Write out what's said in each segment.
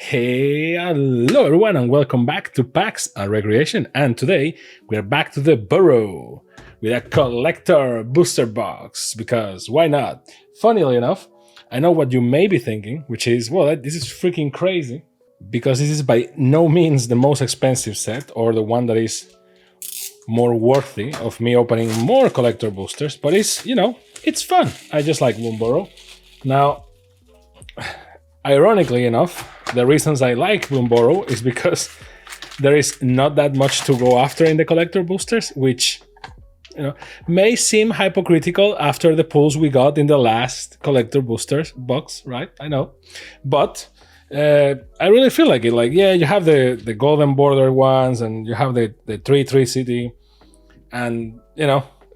Hey, hello everyone, and welcome back to PAX and Recreation. And today we're back to the burrow with a collector booster box, because why not? Funnily enough, I know what you may be thinking, which is, well, this is freaking crazy, because this is by no means the most expensive set or the one that is more worthy of me opening more collector boosters, but it's, it's fun. I just like Bloomburrow. Now, ironically enough, the reasons I like Bloomburrow is because there is not that much to go after in the collector boosters, which may seem hypocritical after the pulls we got in the last collector boosters box, right? I know, but I really feel like it. Like, yeah, you have the golden border ones, and you have the 3/3 city, and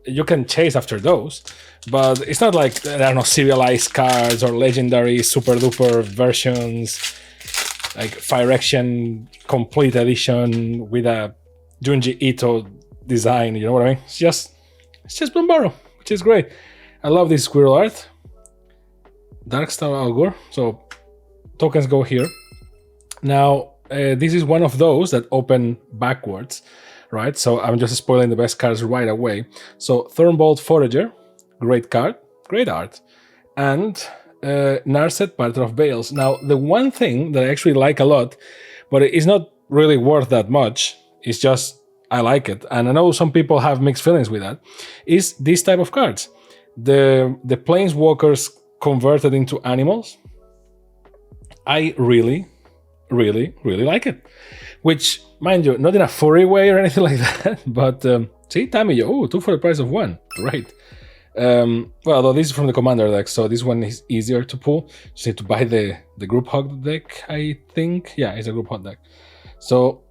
you can chase after those. But it's not like there are no serialized cards or legendary super duper versions, like Fire Action Complete Edition with a Junji Ito design. You know what I mean? It's just Bloomburrow, which is great. I love this squirrel art. Darkstar Algor. So tokens go here. Now this is one of those that open backwards, right? So I'm just spoiling the best cards right away. So Thornbolt Forager. Great card, great art, and Narset, Pattern of Bales. Now, the one thing that I actually like a lot, but it's not really worth that much, it's just I like it, and I know some people have mixed feelings with that, is this type of cards. The Planeswalkers converted into animals. I really, really, really like it. Which, mind you, not in a furry way or anything like that, but see, Tamiyo, oh, 2 for the price of 1, great. Well, though this is from the commander deck, so this one is easier to pull. Just need to buy the group hug deck, I think. Yeah, it's a group hug deck. So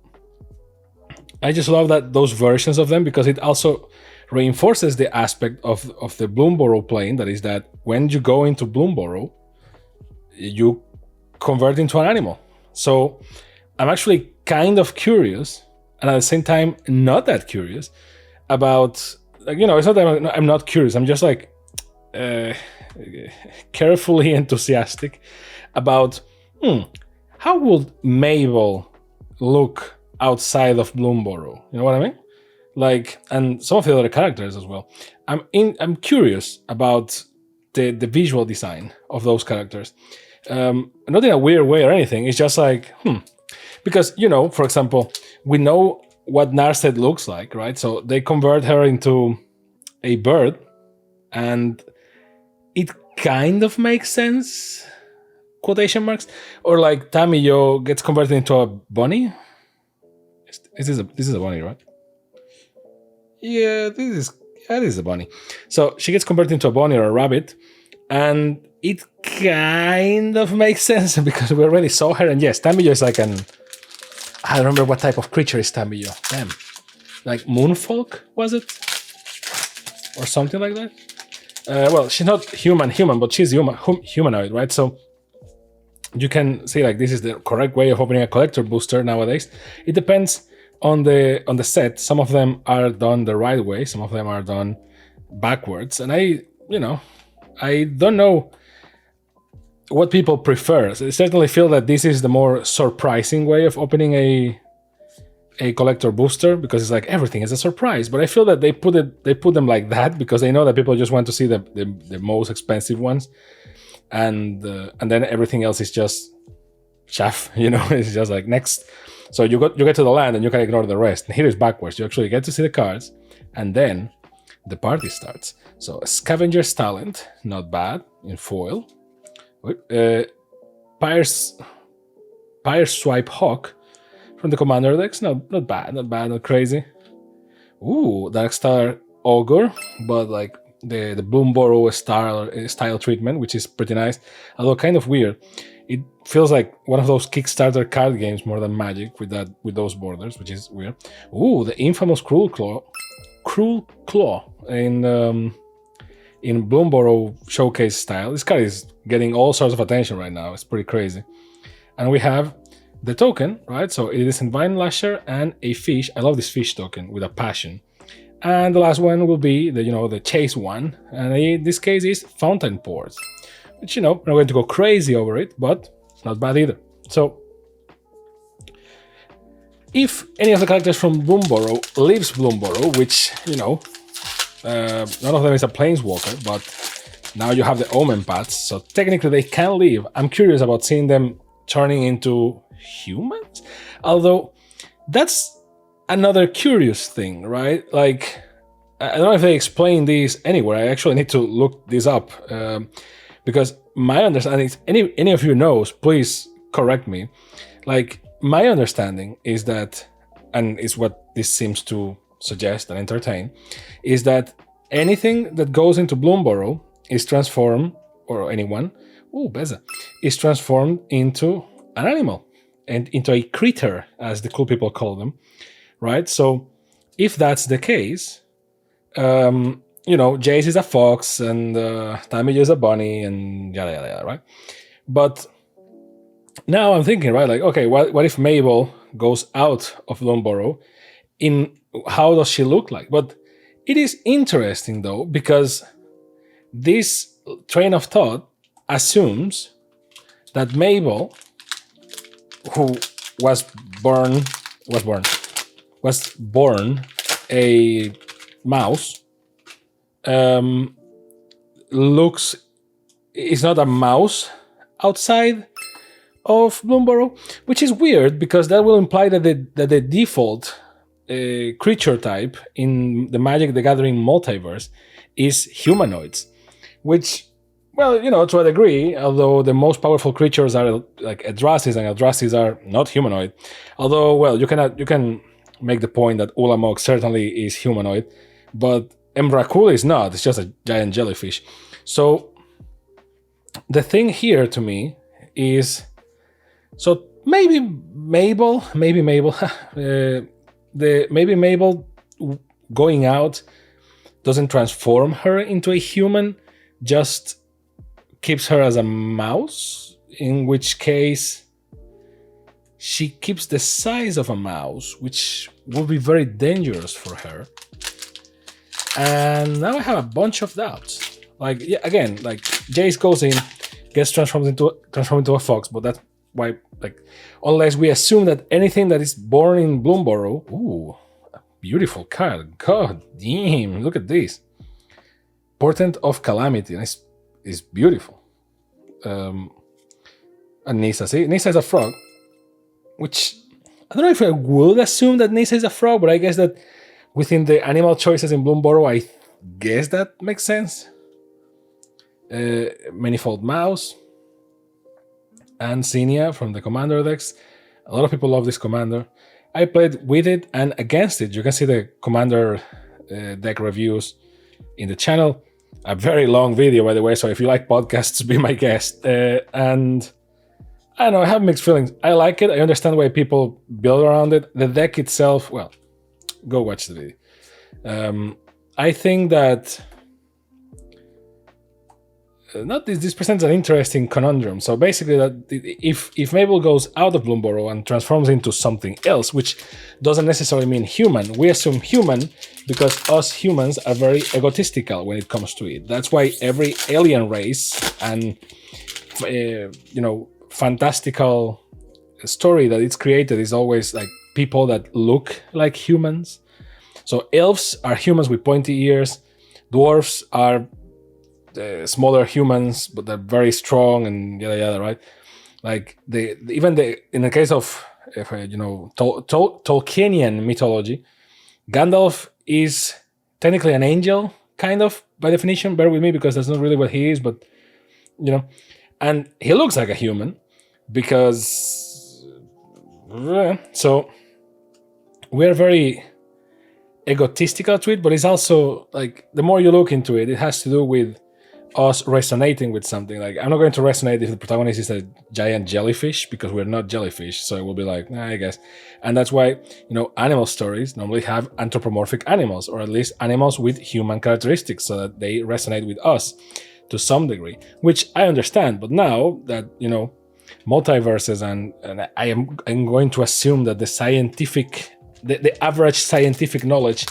I just love those versions of them, because it also reinforces the aspect of the Bloomburrow plane. That is that when you go into Bloomburrow, you convert into an animal. So I'm actually kind of curious, and at the same time not that curious about. It's not that I'm not curious. I'm just like carefully enthusiastic about how would Mabel look outside of Bloomburrow. You know what I mean? Like, and some of the other characters as well. I'm curious about the visual design of those characters. Not in a weird way or anything. It's just like because for example, we know what Narset looks like, right? So they convert her into a bird, and it kind of makes sense, quotation marks, or like Tamiyo gets converted into a bunny. This is a bunny, right? Yeah, this is a bunny. So she gets converted into a bunny or a rabbit, and it kind of makes sense because we already saw her. And yes, Tamiyo is like I don't remember what type of creature is Tamiyo. Damn. Like Moonfolk, was it? Or something like that? Well, she's not human, but she's humanoid, right? So you can say like this is the correct way of opening a collector booster nowadays. It depends on the set. Some of them are done the right way, some of them are done backwards. And I don't know what people prefer. So I certainly feel that this is the more surprising way of opening a collector booster, because it's like everything is a surprise. But I feel that they put them like that because they know that people just want to see the most expensive ones, and then everything else is just chaff. It's just like next. So you get to the land and you can ignore the rest. And here is backwards. You actually get to see the cards, and then the party starts. So Scavenger's Talent, not bad in foil. Pyre Swipe Hawk from the commander decks, not bad, not crazy. Ooh, Darkstar Ogre, but like the Bloomburrow style treatment, which is pretty nice, although kind of weird. It feels like one of those Kickstarter card games more than Magic with those borders, which is weird. Ooh, the infamous Cruel Claw in Bloomburrow showcase style. This card is getting all sorts of attention right now. It's pretty crazy. And we have the token, right? So it is a Vine Lasher and a fish. I love this fish token with a passion. And the last one will be the chase one. And in this case is Fountain Port, which, I'm not going to go crazy over it, but it's not bad either. So if any of the characters from Bloomburrow leaves Bloomburrow, which, none of them is a planeswalker, but now you have the Omen paths, so technically they can leave. I'm curious about seeing them turning into humans, although that's another curious thing, right? Like, I don't know if they explain this anywhere. I actually need to look this up, because my understanding is, any of you knows, please correct me. Like, my understanding is that, and is what this seems to suggest and entertain, is that anything that goes into Bloomburrow is transformed, or anyone, Beza, is transformed into an animal and into a critter, as the cool people call them, right? So if that's the case, Jace is a fox and Tammy is a bunny and yada yada yada, right? But now I'm thinking, right, like, okay, what if Mabel goes out of Bloomburrow? How does she look like? But it is interesting though, because this train of thought assumes that Mabel, who was born a mouse, is not a mouse outside of Bloomburrow, which is weird because that will imply that the default creature type in the Magic the Gathering multiverse is humanoids, which, well, to a degree, although the most powerful creatures are like Eldrassis, and Eldrassis are not humanoid. Although, well, you can make the point that Ulamog certainly is humanoid, but Emrakul is not. It's just a giant jellyfish. So the thing here to me is, so maybe Mabel, maybe Mabel going out doesn't transform her into a human, just keeps her as a mouse, in which case she keeps the size of a mouse, which will be very dangerous for her. And now I have a bunch of doubts. Like, yeah, again, like, Jace goes in, gets transformed into a fox, but that's why, like, unless we assume that anything that is born in Bloomburrow, a beautiful card. God damn, look at this. Portent of Calamity, is beautiful. And Nissa, see? Nissa is a frog, which I don't know if I would assume that Nissa is a frog, but I guess that within the animal choices in Bloomburrow, I guess that makes sense. Manifold Mouse, and Xenia from the Commander decks. A lot of people love this commander. I played with it and against it. You can see the Commander deck reviews in the channel. A very long video, by the way, so if you like podcasts, be my guest. And I don't know, I have mixed feelings. I like it. I understand why people build around it. The deck itself, well, go watch the video. I think that this presents an interesting conundrum. So basically, that if Mabel goes out of Bloomburrow and transforms into something else, which doesn't necessarily mean human, we assume human because us humans are very egotistical when it comes to it. That's why every alien race and fantastical story that it's created is always like people that look like humans. So elves are humans with pointy ears. Dwarves are smaller humans, but they're very strong and yada yada, right? Like in the case of Tolkienian mythology, Gandalf is technically an angel, kind of, by definition. Bear with me because that's not really what he is, but and he looks like a human because so we're very egotistical to it, but it's also like the more you look into it, it has to do with us resonating with something. Like, I'm not going to resonate if the protagonist is a giant jellyfish because we're not jellyfish, so it will be like, I guess. And that's why animal stories normally have anthropomorphic animals, or at least animals with human characteristics, so that they resonate with us to some degree, which I understand. But now that multiverses and I'm going to assume that the average scientific knowledge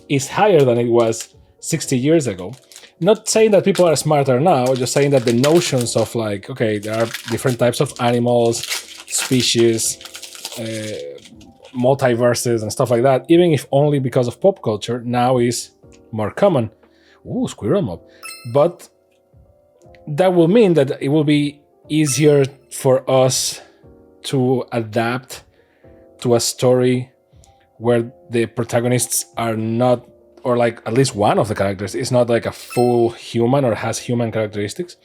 is higher than it was 60 years ago. Not saying that people are smarter now, just saying that the notions of like, okay, there are different types of animals, species, multiverses and stuff like that, even if only because of pop culture, now is more common. Ooh, Squirrel Mob. But that will mean that it will be easier for us to adapt to a story where the protagonists are not, or like at least one of the characters is not like a full human or has human characteristics.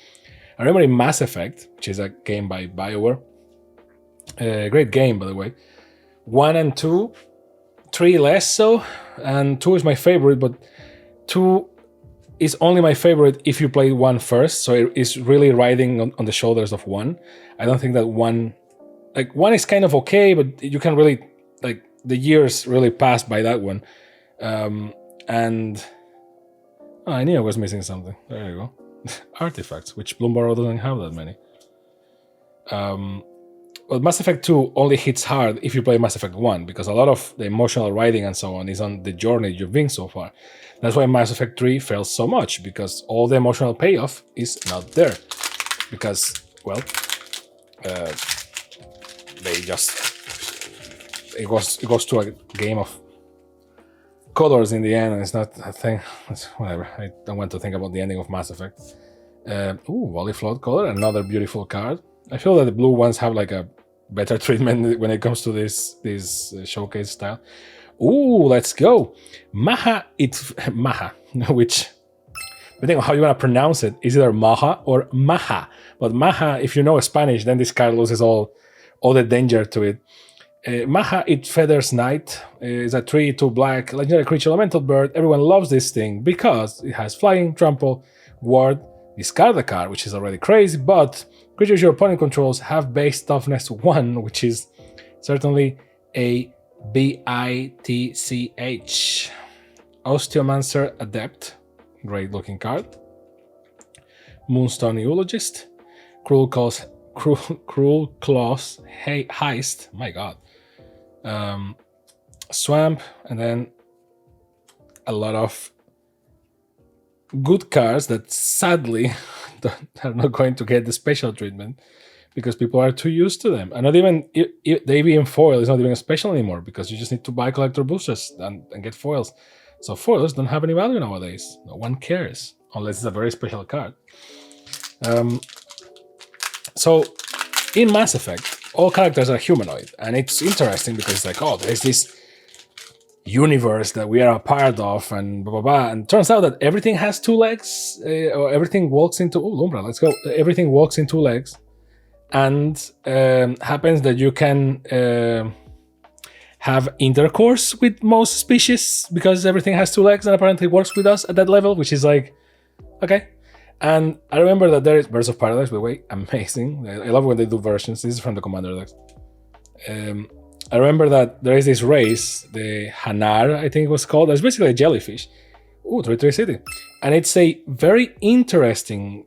I remember in Mass Effect, which is a game by BioWare, a great game, by the way, 1 and 2, 3 less so, and 2 is my favorite, but 2 is only my favorite if you play 1 first, so it is really riding on the shoulders of 1. I don't think that 1 is kind of okay, but you can really, like, the years really passed by that one. And I knew I was missing something. There you go. Artifacts, which Bloomburrow doesn't have that many. Well, Mass Effect 2 only hits hard if you play Mass Effect 1, because a lot of the emotional writing and so on is on the journey you've been so far. That's why Mass Effect 3 fails so much, because all the emotional payoff is not there. Because, well, they just... It goes to a game of colors in the end, and it's not a thing. It's whatever. I don't want to think about the ending of Mass Effect. Wally Flood color, another beautiful card. I feel that the blue ones have like a better treatment when it comes to this showcase style. Ooh, let's go. Maha, which, depending on how you want to pronounce it, is either Maha or Maha. But Maha, if you know Spanish, then this card loses all the danger to it. Maha, it feathers Knight, is a 3/2 black legendary creature elemental bird. Everyone loves this thing because it has flying, trample, ward, discard a card, which is already crazy, but creatures your opponent controls have base toughness 1, which is certainly a bitch. Osteomancer Adept, great looking card. Moonstone Eulogist, Cruel Claws Heist, my god. Swamp, and then a lot of good cards that sadly are not going to get the special treatment because people are too used to them. And not even the AVM foil is not even special anymore because you just need to buy collector boosters and get foils. So foils don't have any value nowadays. No one cares unless it's a very special card. So in Mass Effect, all characters are humanoid, and it's interesting because it's like, oh, there's this universe that we are a part of, and blah, blah, blah. And it turns out that everything has 2 legs, or everything walks into... Oh, Lumbra, let's go. Everything walks in 2 legs, and happens that you can have intercourse with most species because everything has 2 legs and apparently works with us at that level, which is like, okay. And I remember that there is Birds of Paradise, by the way, amazing. I love when they do versions. This is from the Commander decks. I remember that there is this race, the Hanar, I think it was called. It's basically a jellyfish. Ooh, Territory City. And it's a very interesting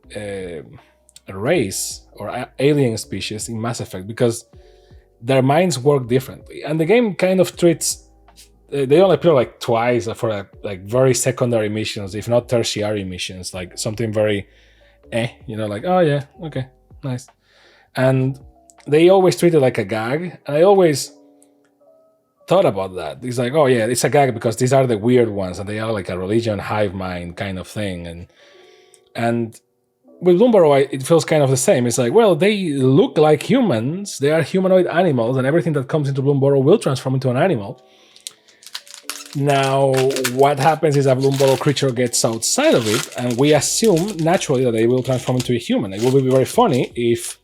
race or alien species in Mass Effect because their minds work differently. And the game kind of treats... They only appear like twice for like very secondary missions, if not tertiary missions, like something very like, oh yeah, okay, nice. And they always treat it like a gag, and I always thought about that. It's like, oh yeah, it's a gag because these are the weird ones, and they are like a religion hive mind kind of thing. And with Bloomburrow, it feels kind of the same. It's like, well, they look like humans, they are humanoid animals, and everything that comes into Bloomburrow will transform into an animal. Now, what happens is a Bloomburrow creature gets outside of it, and we assume naturally that they will transform into a human. It will be very funny if,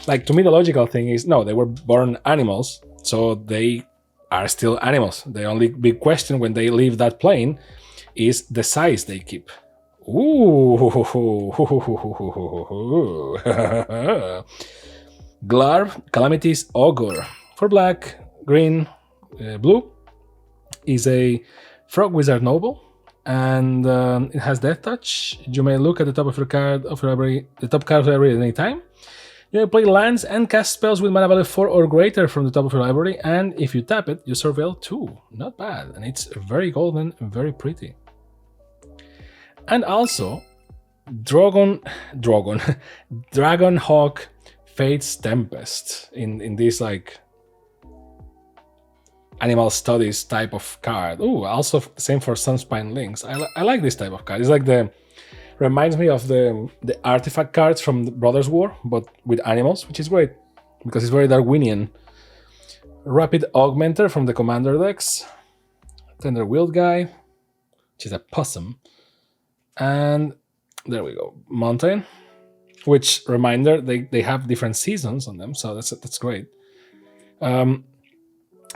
like, to me, the logical thing is, no, they were born animals, so they are still animals. The only big question when they leave that plane is the size they keep. Ooh. Glarv, Calamity's Augur. For black, green, blue. Is a Frog Wizard Noble, and it has Death Touch. You may look at the top of your card of your library, the top card of your library at any time. You may play lands and cast spells with mana value 4 or greater from the top of your library, and if you tap it, you surveil 2. Not bad, and it's very golden and very pretty. And also, Dragonhawk Fate's Tempest in this like animal studies type of card. Ooh, also same for Sunspine Links. I like this type of card. It's like reminds me of the artifact cards from the Brothers War, but with animals, which is great because it's very Darwinian. Rapid Augmenter from the Commander decks. Tender Wild Guy, which is a possum. And there we go, Mountain, which, reminder, they have different seasons on them, so that's great.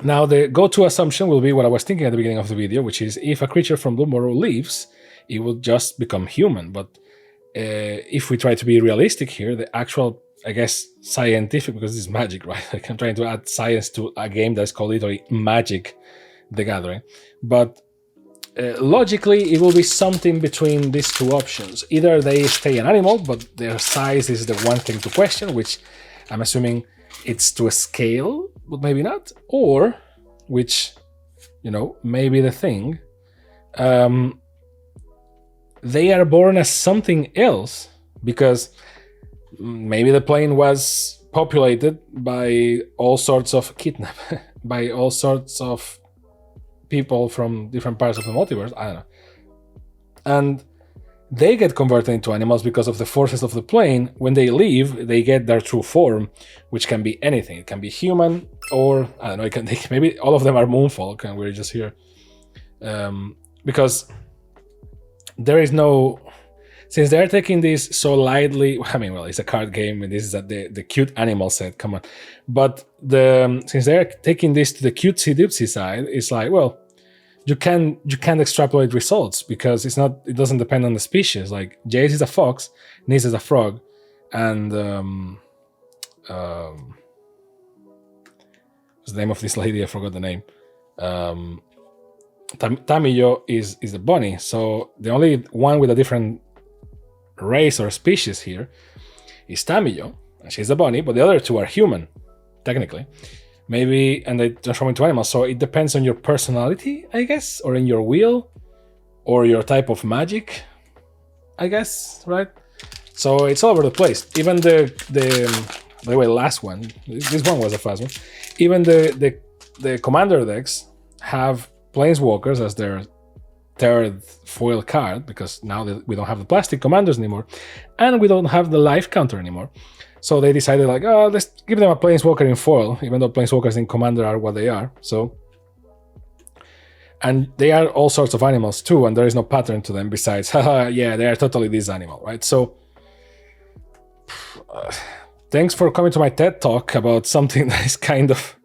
Now the go-to assumption will be what I was thinking at the beginning of the video, which is if a creature from Bloomburrow leaves, it will just become human. But if we try to be realistic here, the actual, I guess, scientific, because this is Magic, right? Like I'm trying to add science to a game that's called literally Magic the Gathering. But logically, it will be something between these two options. Either they stay an animal, but their size is the one thing to question, which I'm assuming it's to a scale, but maybe not. Or, which, maybe the thing, they are born as something else, because maybe the plane was populated by all sorts of by all sorts of people from different parts of the multiverse. I don't know. And they get converted into animals because of the forces of the plane. When they leave, they get their true form, which can be anything. It can be human, or I don't know. Maybe all of them are Moonfolk, and we're just here because there is no. Since they're taking this so lightly, I mean, well, it's a card game, and this is the cute animal set. Come on, but since they're taking this to the cutesy dipsy side, it's like, well, you can't extrapolate results because it doesn't depend on the species. Like Jace is a fox, Nis is a frog, and what's the name of this lady? I forgot the name. Tamiyo is the bunny. So the only one with a different race or species here is Tamiyo, and she's a bunny, but the other two are human, technically. Maybe, and they transform into animals. So it depends on your personality, I guess, or in your wheel, or your type of magic, I guess, right? So it's all over the place. Even by the way, last one, this one was a fast one. Even the commander decks have planeswalkers as their third foil card, because now we don't have the plastic commanders anymore, and we don't have the life counter anymore. So they decided, like, let's give them a planeswalker in foil, even though planeswalkers in commander are what they are. So, and they are all sorts of animals too, and there is no pattern to them besides, haha, yeah, they are totally this animal, right? So, thanks for coming to my TED talk about something that is kind of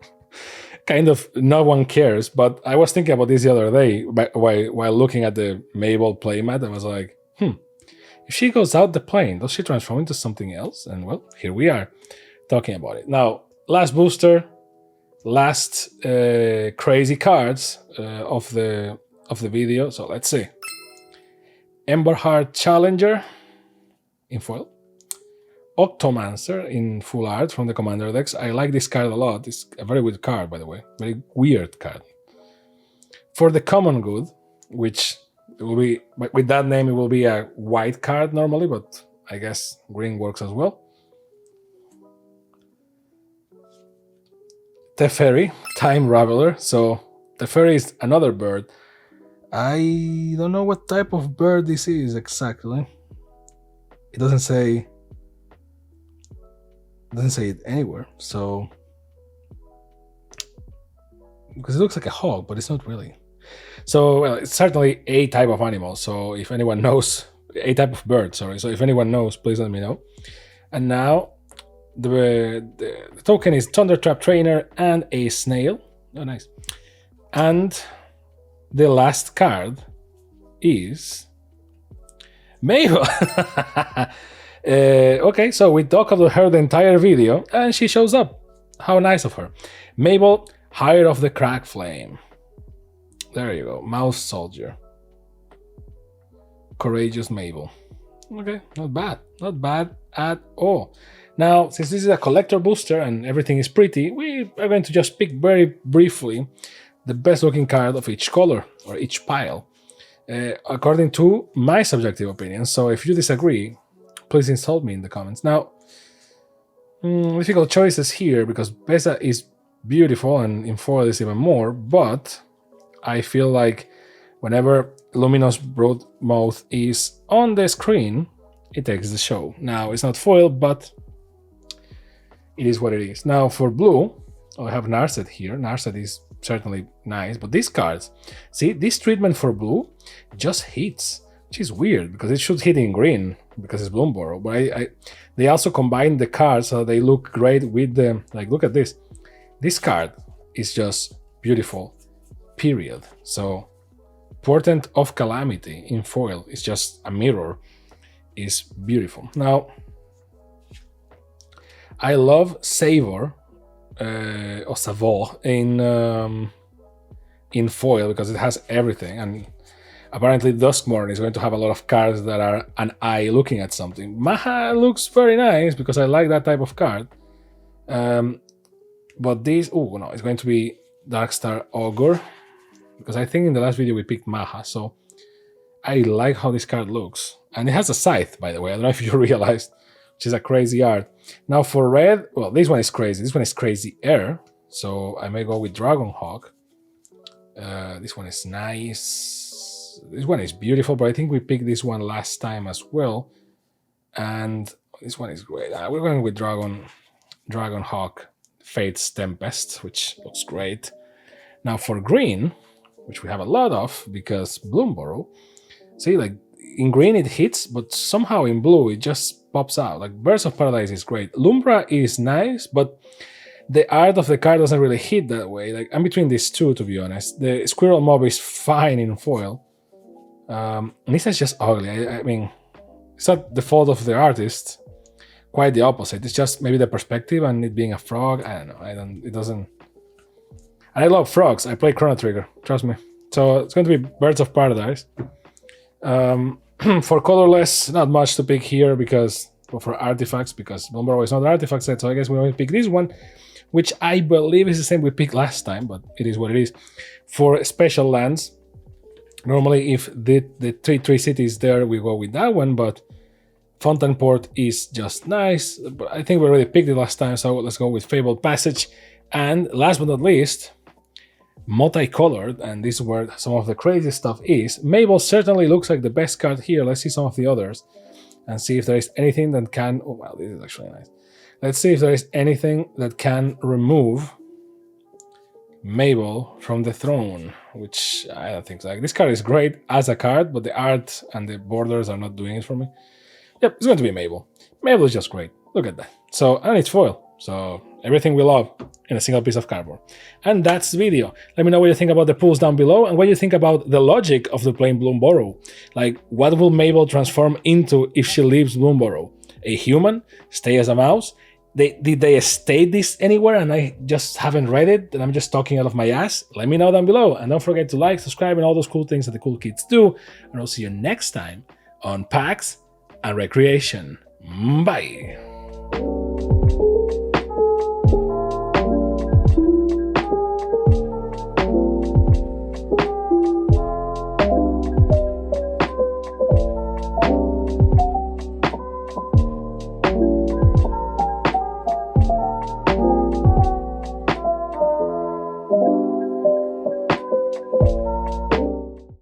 no one cares. But I was thinking about this the other day while looking at the Mabel playmat. I was like, if she goes out the plane, does she transform into something else? And well, here we are talking about it. Now, last booster, last crazy cards of the video. So let's see. Emberheart Challenger in foil. Octomancer in full art from the commander decks. I like this card a lot. It's a very weird card, by the way. Very weird card. For the common good, which it will be, with that name, it will be a white card normally, but I guess green works as well. Teferi, Time Raveler. So Teferi is another bird. I don't know what type of bird this is exactly. It doesn't say it anywhere. So because it looks like a hawk, but it's not really. So, well, it's certainly a type of animal. So if anyone knows, a type of bird, sorry. So if anyone knows, please let me know. And now the token is Thundertrap Trainer and a snail. Oh, nice. And the last card is Mabel. Okay, so we talk about her the entire video, and she shows up. How nice of her. Mabel, Hire of the Crack Flame. There you go. Mouse Soldier. Courageous Mabel. Okay, not bad. Not bad at all. Now, since this is a collector booster and everything is pretty, we are going to just pick very briefly the best looking card of each color or each pile, according to my subjective opinion. So if you disagree, please insult me in the comments. Now, difficult choices here because Beza is beautiful, and in foil is even more, but I feel like whenever Luminous Broadmouth is on the screen, it takes the show. Now, it's not foil, but it is what it is. Now, for blue, I have Narset here. Narset is certainly nice, but these cards, see, this treatment for blue just hits, which is weird because it should hit in green because it's Bloomburrow. But they also combine the cards so they look great with the, like, look at this. This card is just beautiful, period. So, Portent of Calamity in foil is just a mirror, is beautiful. Now, I love Savor or Savor in foil because it has everything, and apparently Duskmorn is going to have a lot of cards that are an eye looking at something. Maha looks very nice because I like that type of card. But this, oh no, it's going to be Darkstar Ogre because I think in the last video we picked Maha, so I like how this card looks. And it has a scythe, by the way, I don't know if you realized, which is a crazy art. Now for red, well, this one is crazy. This one is crazy air, so I may go with Dragonhawk. This one is nice. This one is beautiful, but I think we picked this one last time as well. And this one is great. We're going with Dragonhawk Fate's Tempest, which looks great. Now for green, which we have a lot of because Bloomburrow, see, like in green it hits, but somehow in blue it just pops out. Like Birds of Paradise is great. Lumbra is nice, but the art of the card doesn't really hit that way. Like I'm between these two, to be honest. The Squirrel Mob is fine in foil. Nissa is just ugly. I mean, it's not the fault of the artist. Quite the opposite. It's just maybe the perspective and it being a frog. I don't know. It doesn't. And I love frogs. I play Chrono Trigger. Trust me. So it's going to be Birds of Paradise. For colorless, not much to pick here because for artifacts, because Bloomburrow is not an artifact set. So I guess we're going to pick this one, which I believe is the same we picked last time, but it is what it is. For special lands, normally if the 3/3 city is there, we go with that one, but Fountainport is just nice. But I think we already picked it last time, so let's go with Fabled Passage. And last but not least, multicolored, and this is where some of the crazy stuff is. Mabel certainly looks like the best card here. Let's see some of the others and see if there is anything that can... Oh, wow, this is actually nice. Let's see if there is anything that can remove Mabel from the throne, which I don't think so. Like, this card is great as a card, but the art and the borders are not doing it for me. Yep, it's going to be Mabel. Mabel is just great. Look at that. So, and it's foil. So, everything we love in a single piece of cardboard. And that's the video. Let me know what you think about the pools down below and what you think about the logic of the playing Bloomburrow. Like, what will Mabel transform into if she leaves Bloomburrow? A human? Stay as a mouse? Did they state this anywhere and I just haven't read it and I'm just talking out of my ass? Let me know down below. And don't forget to like, subscribe, and all those cool things that the cool kids do. And I'll see you next time on Packs and Recreation. Bye.